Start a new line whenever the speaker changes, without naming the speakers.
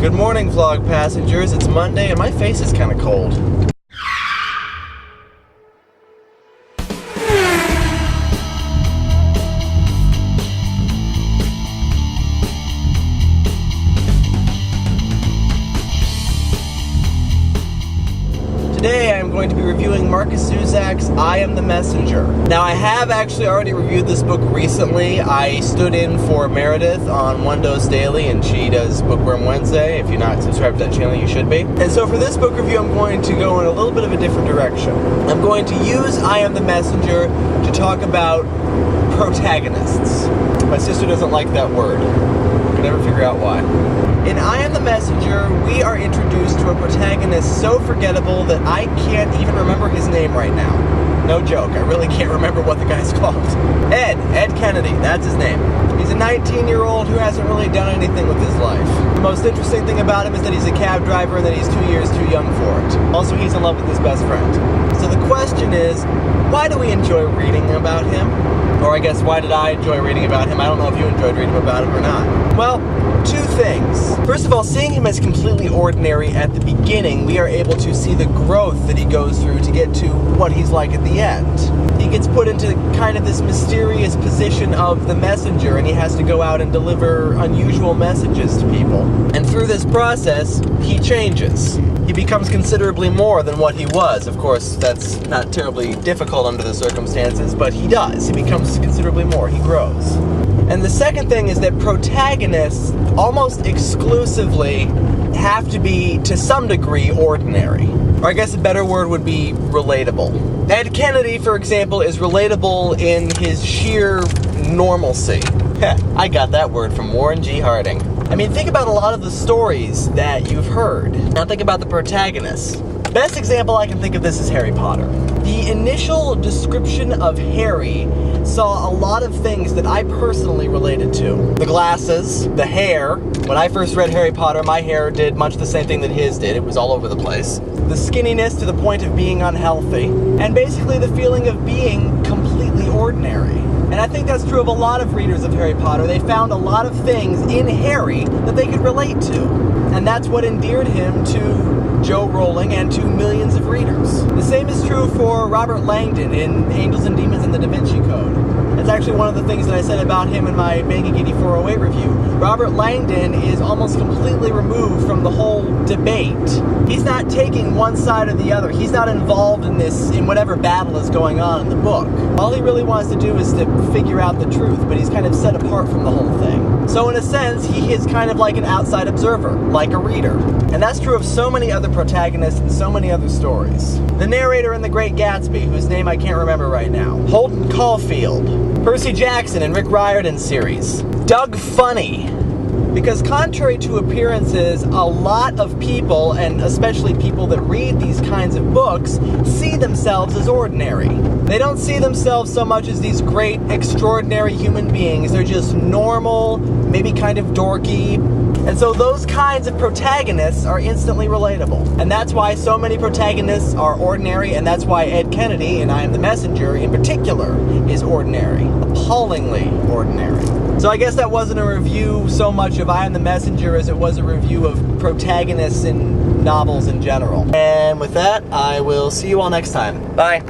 Good morning, vlog passengers. It's Monday and my face is kind of cold. Today I'm going to be reviewing Markus Zusak's I Am the Messenger. Now I have actually already reviewed this book recently. I stood in for Meredith on One Dose Daily and she does Bookworm Wednesday. If you're not subscribed to that channel, you should be. And so for this book review I'm going to go in a little bit of a different direction. I'm going to use I Am the Messenger to talk about protagonists. My sister doesn't like that word. I can never figure out why. In I Am the Messenger, we are introduced to a protagonist so forgettable that I can't even remember his name right now. No joke, I really can't remember what the guy's called. Ed Kennedy, that's his name. He's a 19-year-old who hasn't really done anything with his life. The most interesting thing about him is that he's a cab driver and that he's 2 years too young for it. Also, he's in love with his best friend. So the question is, why do we enjoy reading about him? Or I guess, why did I enjoy reading about him? I don't know if you enjoyed reading about him or not. Well, two things. First of all, seeing him as completely ordinary at the beginning, we are able to see the growth that he goes through to get to what he's like at the end. He gets put into kind of this mysterious position of the messenger, and he has to go out and deliver unusual messages to people. And through this process, he changes. He becomes considerably more than what he was. Of course, that's not terribly difficult under the circumstances, but he does. He becomes considerably more. He grows. And the second thing is that protagonists almost exclusively have to be, to some degree, ordinary. Or I guess a better word would be relatable. Ed Kennedy, for example, is relatable in his sheer normalcy. I got that word from Warren G. Harding. I mean, think about a lot of the stories that you've heard. Now think about the protagonists. Best example I can think of this is Harry Potter. The initial description of Harry saw a lot of things that I personally related to. The glasses, the hair. When I first read Harry Potter, my hair did much the same thing that his did. It was all over the place. The skinniness to the point of being unhealthy. And basically the feeling of being completely ordinary. And I think that's true of a lot of readers of Harry Potter. They found a lot of things in Harry that they could relate to. And that's what endeared him to Joe Rowling and to millions of readers. The same is true for Robert Langdon in Angels and Demons and the Da Vinci Code. That's actually one of the things that I said about him in my Banging 8408 review. Robert Langdon is almost completely removed from the whole debate. He's not taking one side or the other. He's not involved in this, in whatever battle is going on in the book. All he really wants to do is to figure out the truth, but he's kind of set apart from the whole thing. So in a sense, he is kind of like an outside observer, like a reader. And that's true of so many other protagonists and so many other stories. The narrator in The Great Gatsby, whose name I can't remember right now. Holden Caulfield. Percy Jackson in Rick Riordan's series. Doug Funny. Because contrary to appearances, a lot of people, and especially people that read these kinds of books, see themselves as ordinary. They don't see themselves so much as these great, extraordinary human beings. They're just normal, maybe kind of dorky. And so those kinds of protagonists are instantly relatable. And that's why so many protagonists are ordinary, and that's why Ed Kennedy, and I Am the Messenger in particular, is ordinary. Appallingly ordinary. So I guess that wasn't a review so much of I Am the Messenger as it was a review of protagonists in novels in general. And with that, I will see you all next time. Bye.